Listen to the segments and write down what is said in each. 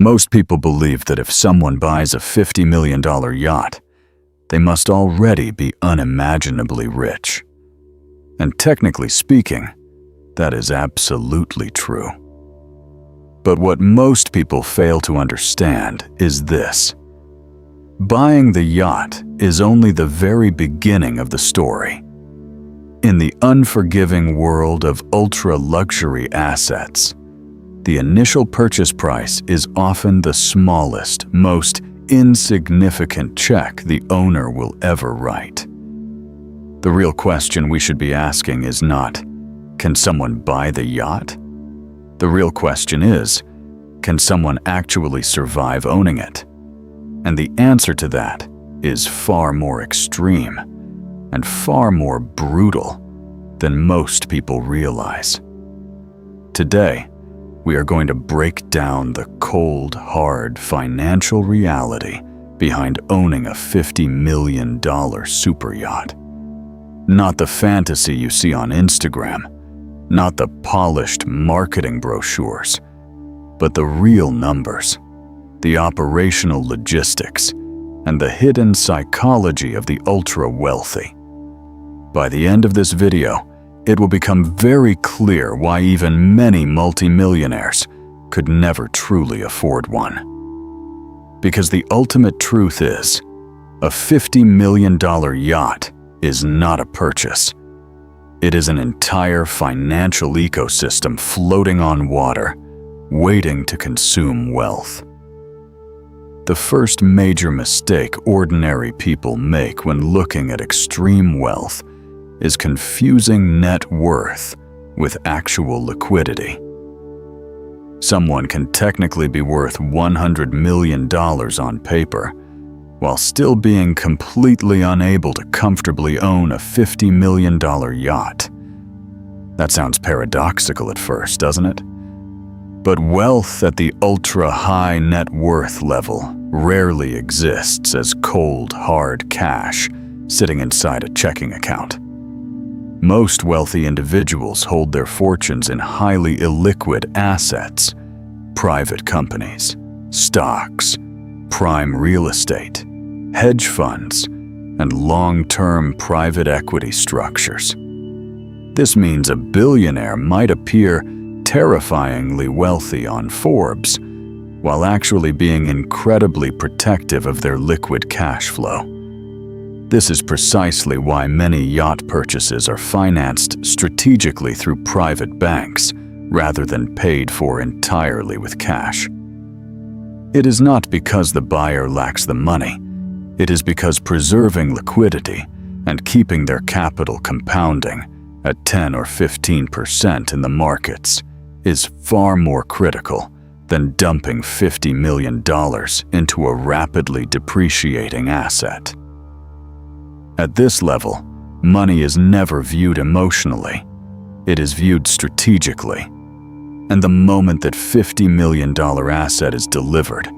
Most people believe that if someone buys a $50 million yacht, they must already be unimaginably rich. And technically speaking, that is absolutely true. But what most people fail to understand is this. Buying the yacht is only the very beginning of the story. In the unforgiving world of ultra-luxury assets, the initial purchase price is often the smallest, most insignificant check the owner will ever write. The real question we should be asking is not, can someone buy the yacht? The real question is, can someone actually survive owning it? And the answer to that is far more extreme and far more brutal than most people realize. Today, we are going to break down the cold, hard financial reality behind owning a $50 million superyacht. Not the fantasy you see on Instagram, not the polished marketing brochures, but the real numbers, the operational logistics, and the hidden psychology of the ultra-wealthy. By the end of this video, it will become very clear why even many multimillionaires could never truly afford one. Because the ultimate truth is, a $50 million yacht is not a purchase. It is an entire financial ecosystem floating on water, waiting to consume wealth. The first major mistake ordinary people make when looking at extreme wealth is confusing net worth with actual liquidity. Someone can technically be worth $100 million on paper, while still being completely unable to comfortably own a $50 million yacht. That sounds paradoxical at first, doesn't it? But wealth at the ultra-high net worth level rarely exists as cold, hard cash sitting inside a checking account. Most wealthy individuals hold their fortunes in highly illiquid assets, private companies, stocks, prime real estate, hedge funds, and long-term private equity structures. This means a billionaire might appear terrifyingly wealthy on Forbes, while actually being incredibly protective of their liquid cash flow. This is precisely why many yacht purchases are financed strategically through private banks rather than paid for entirely with cash. It is not because the buyer lacks the money. It is because preserving liquidity and keeping their capital compounding at 10 or 15% in the markets is far more critical than dumping $50 million into a rapidly depreciating asset. At this level, money is never viewed emotionally. It is viewed strategically. And the moment that $50 million asset is delivered,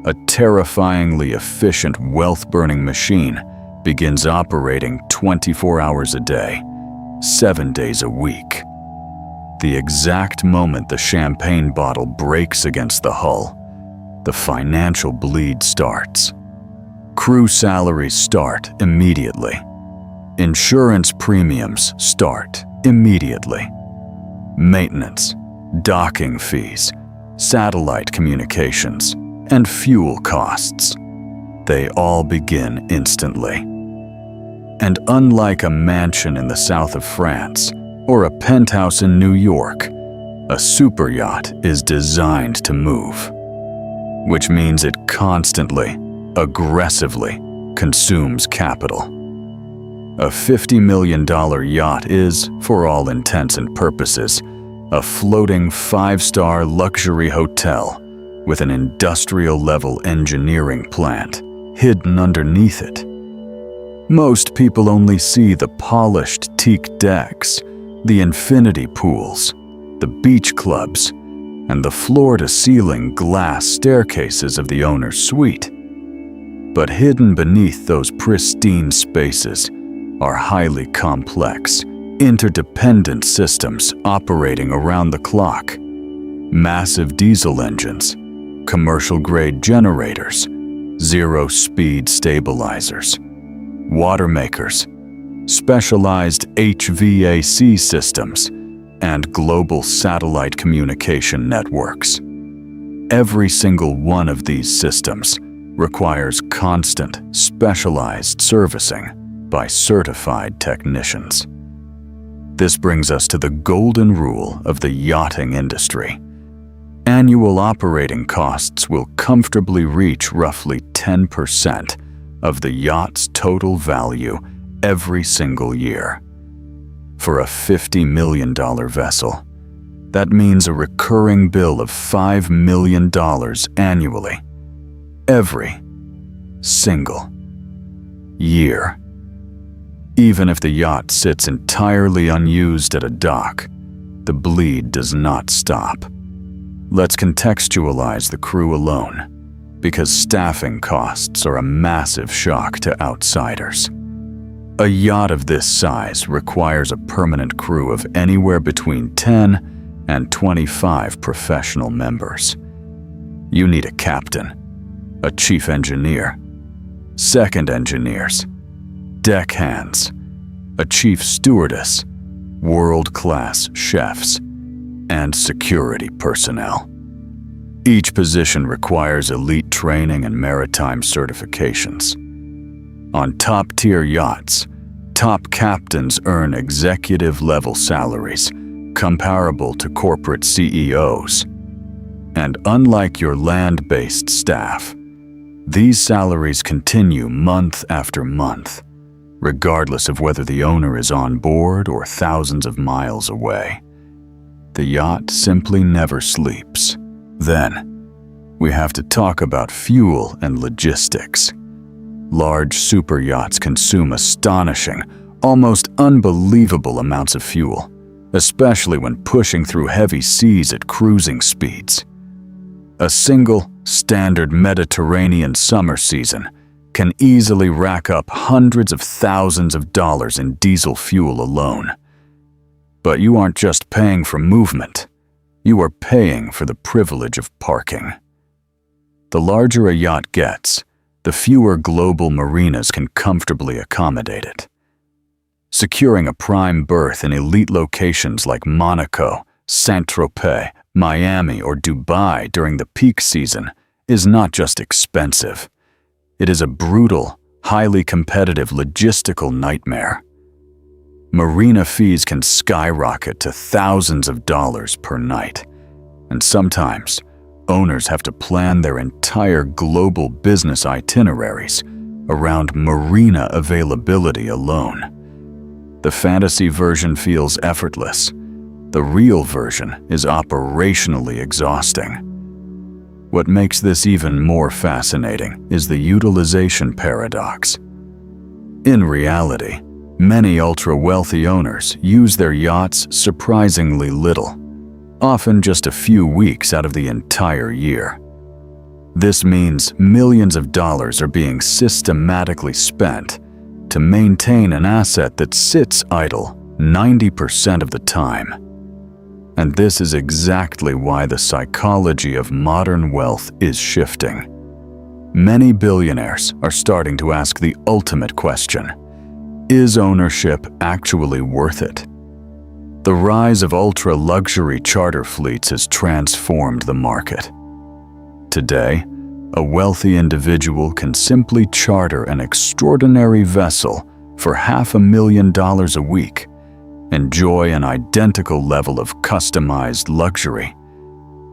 a terrifyingly efficient wealth-burning machine begins operating 24 hours a day, 7 days a week. The exact moment the champagne bottle breaks against the hull, the financial bleed starts. Crew salaries start immediately. Insurance premiums start immediately. Maintenance, docking fees, satellite communications, and fuel costs, they all begin instantly. And unlike a mansion in the south of France or a penthouse in New York, a superyacht is designed to move, which means it constantly, aggressively consumes capital. A $50 million yacht is, for all intents and purposes, a floating 5-star luxury hotel with an industrial-level engineering plant hidden underneath it. Most people only see the polished teak decks, the infinity pools, the beach clubs, and the floor-to-ceiling glass staircases of the owner's suite. But hidden beneath those pristine spaces are highly complex, interdependent systems operating around the clock. Massive diesel engines, commercial-grade generators, zero-speed stabilizers, water makers, specialized HVAC systems, and global satellite communication networks. Every single one of these systems requires constant, specialized servicing by certified technicians. This brings us to the golden rule of the yachting industry. Annual operating costs will comfortably reach roughly 10% of the yacht's total value every single year. For a $50 million vessel, that means a recurring bill of $5 million annually, every single year. Even if the yacht sits entirely unused at a dock, the bleed does not stop. Let's contextualize the crew alone, because staffing costs are a massive shock to outsiders. A yacht of this size requires a permanent crew of anywhere between 10 and 25 professional members. You need a captain, a chief engineer, second engineers, deckhands, a chief stewardess, world-class chefs, and security personnel. Each position requires elite training and maritime certifications. On top-tier yachts, top captains earn executive-level salaries comparable to corporate CEOs. And unlike your land-based staff, these salaries continue month after month, regardless of whether the owner is on board or thousands of miles away. The yacht simply never sleeps. Then, we have to talk about fuel and logistics. Large super yachts consume astonishing, almost unbelievable amounts of fuel, especially when pushing through heavy seas at cruising speeds. A single, standard Mediterranean summer season can easily rack up hundreds of thousands of dollars in diesel fuel alone. But you aren't just paying for movement, you are paying for the privilege of parking. The larger a yacht gets, the fewer global marinas can comfortably accommodate it. Securing a prime berth in elite locations like Monaco, Saint-Tropez, Miami, or Dubai during the peak season is not just expensive. It is a brutal, highly competitive logistical nightmare. Marina fees can skyrocket to thousands of dollars per night, and sometimes owners have to plan their entire global business itineraries around marina availability alone. The fantasy version feels effortless. The real version is operationally exhausting. What makes this even more fascinating is the utilization paradox. In reality, many ultra-wealthy owners use their yachts surprisingly little, often just a few weeks out of the entire year. This means millions of dollars are being systematically spent to maintain an asset that sits idle 90% of the time. And this is exactly why the psychology of modern wealth is shifting. Many billionaires are starting to ask the ultimate question: is ownership actually worth it? The rise of ultra-luxury charter fleets has transformed the market. Today, a wealthy individual can simply charter an extraordinary vessel for $500,000 a week, enjoy an identical level of customized luxury,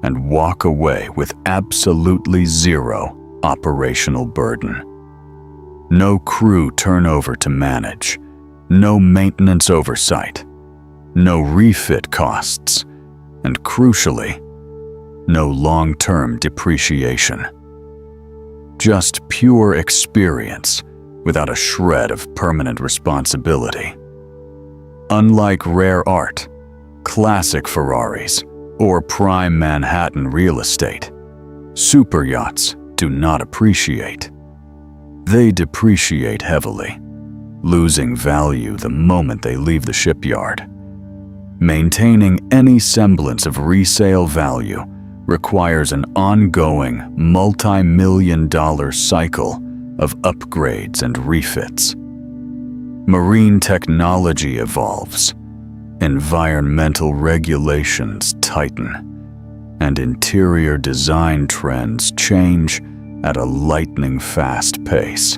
and walk away with absolutely zero operational burden. No crew turnover to manage, no maintenance oversight, no refit costs, and crucially, no long-term depreciation. Just pure experience without a shred of permanent responsibility. Unlike rare art, classic Ferraris, or prime Manhattan real estate, superyachts do not appreciate. They depreciate heavily, losing value the moment they leave the shipyard. Maintaining any semblance of resale value requires an ongoing multi-million-dollar cycle of upgrades and refits. Marine technology evolves, environmental regulations tighten, and interior design trends change at a lightning-fast pace.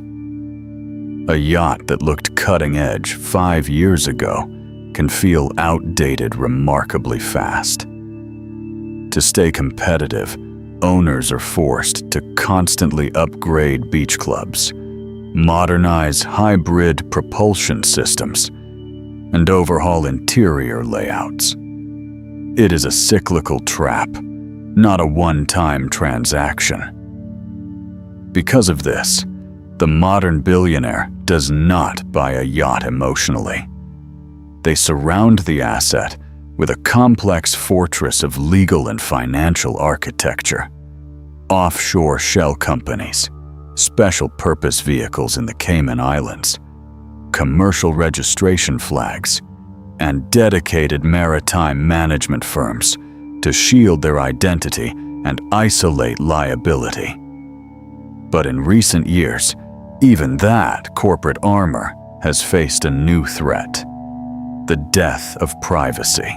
A yacht that looked cutting-edge 5 years ago can feel outdated remarkably fast. To stay competitive, owners are forced to constantly upgrade beach clubs, modernize hybrid propulsion systems, and overhaul interior layouts. It is a cyclical trap, not a one-time transaction. Because of this, the modern billionaire does not buy a yacht emotionally. They surround the asset with a complex fortress of legal and financial architecture, offshore shell companies, special purpose vehicles in the Cayman Islands, commercial registration flags, and dedicated maritime management firms to shield their identity and isolate liability. But in recent years, even that corporate armor has faced a new threat: the death of privacy.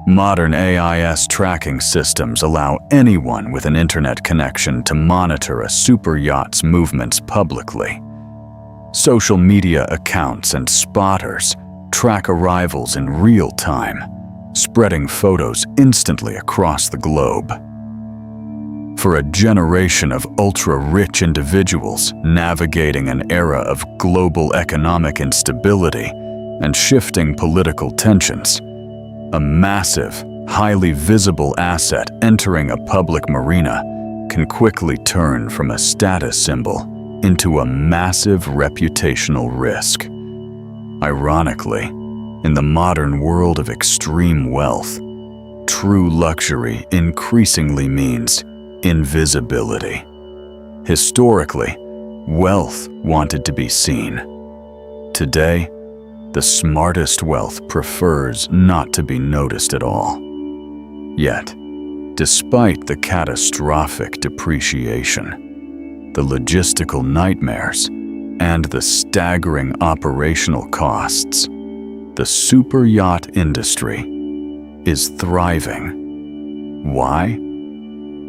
Modern AIS tracking systems allow anyone with an internet connection to monitor a superyacht's movements publicly. Social media accounts and spotters track arrivals in real time, spreading photos instantly across the globe. For a generation of ultra-rich individuals navigating an era of global economic instability and shifting political tensions, a massive, highly visible asset entering a public marina can quickly turn from a status symbol into a massive reputational risk. Ironically, in the modern world of extreme wealth, true luxury increasingly means invisibility. Historically, wealth wanted to be seen. Today, the smartest wealth prefers not to be noticed at all. Yet, despite the catastrophic depreciation, the logistical nightmares, and the staggering operational costs, the superyacht industry is thriving. Why?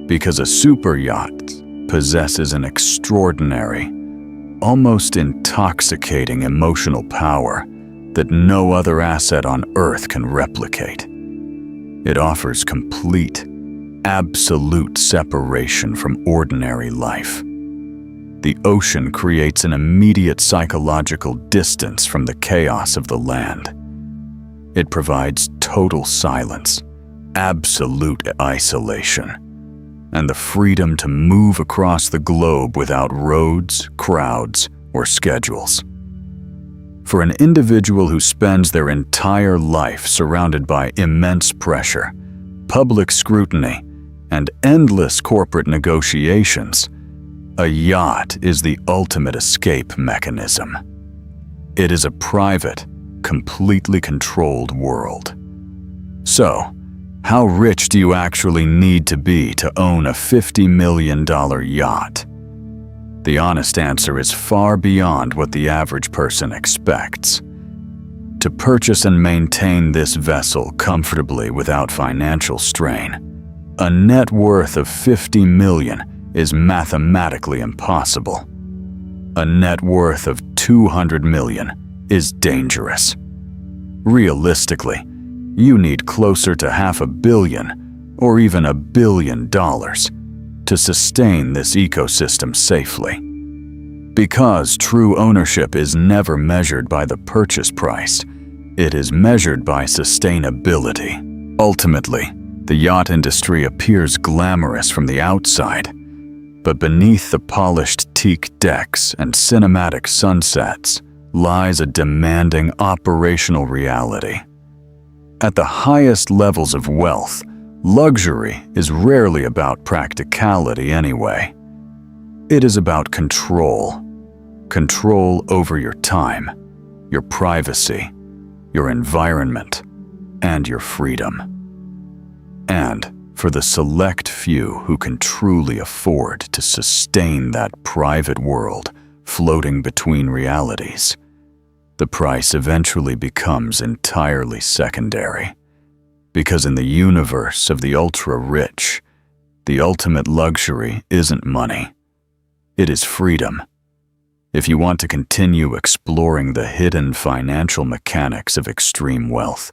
Because a superyacht possesses an extraordinary, almost intoxicating emotional power that no other asset on Earth can replicate. It offers complete, absolute separation from ordinary life. The ocean creates an immediate psychological distance from the chaos of the land. It provides total silence, absolute isolation, and the freedom to move across the globe without roads, crowds, or schedules. For an individual who spends their entire life surrounded by immense pressure, public scrutiny, and endless corporate negotiations, a yacht is the ultimate escape mechanism. It is a private, completely controlled world. So, how rich do you actually need to be to own a $50 million yacht? The honest answer is far beyond what the average person expects. To purchase and maintain this vessel comfortably without financial strain, a net worth of $50 million is mathematically impossible. A net worth of $200 million is dangerous. Realistically, you need closer to $500 million or even $1 billion to sustain this ecosystem safely. Because true ownership is never measured by the purchase price, it is measured by sustainability. Ultimately, the yacht industry appears glamorous from the outside, but beneath the polished teak decks and cinematic sunsets lies a demanding operational reality. At the highest levels of wealth, luxury is rarely about practicality anyway. It is about control. Control over your time, your privacy, your environment, and your freedom. And For the select few who can truly afford to sustain that private world floating between realities, the price eventually becomes entirely secondary. Because in the universe of the ultra-rich, the ultimate luxury isn't money. It is freedom. If you want to continue exploring the hidden financial mechanics of extreme wealth,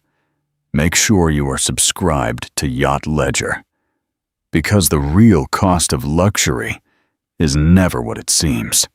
make sure you are subscribed to Yacht Ledger, because the real cost of luxury is never what it seems.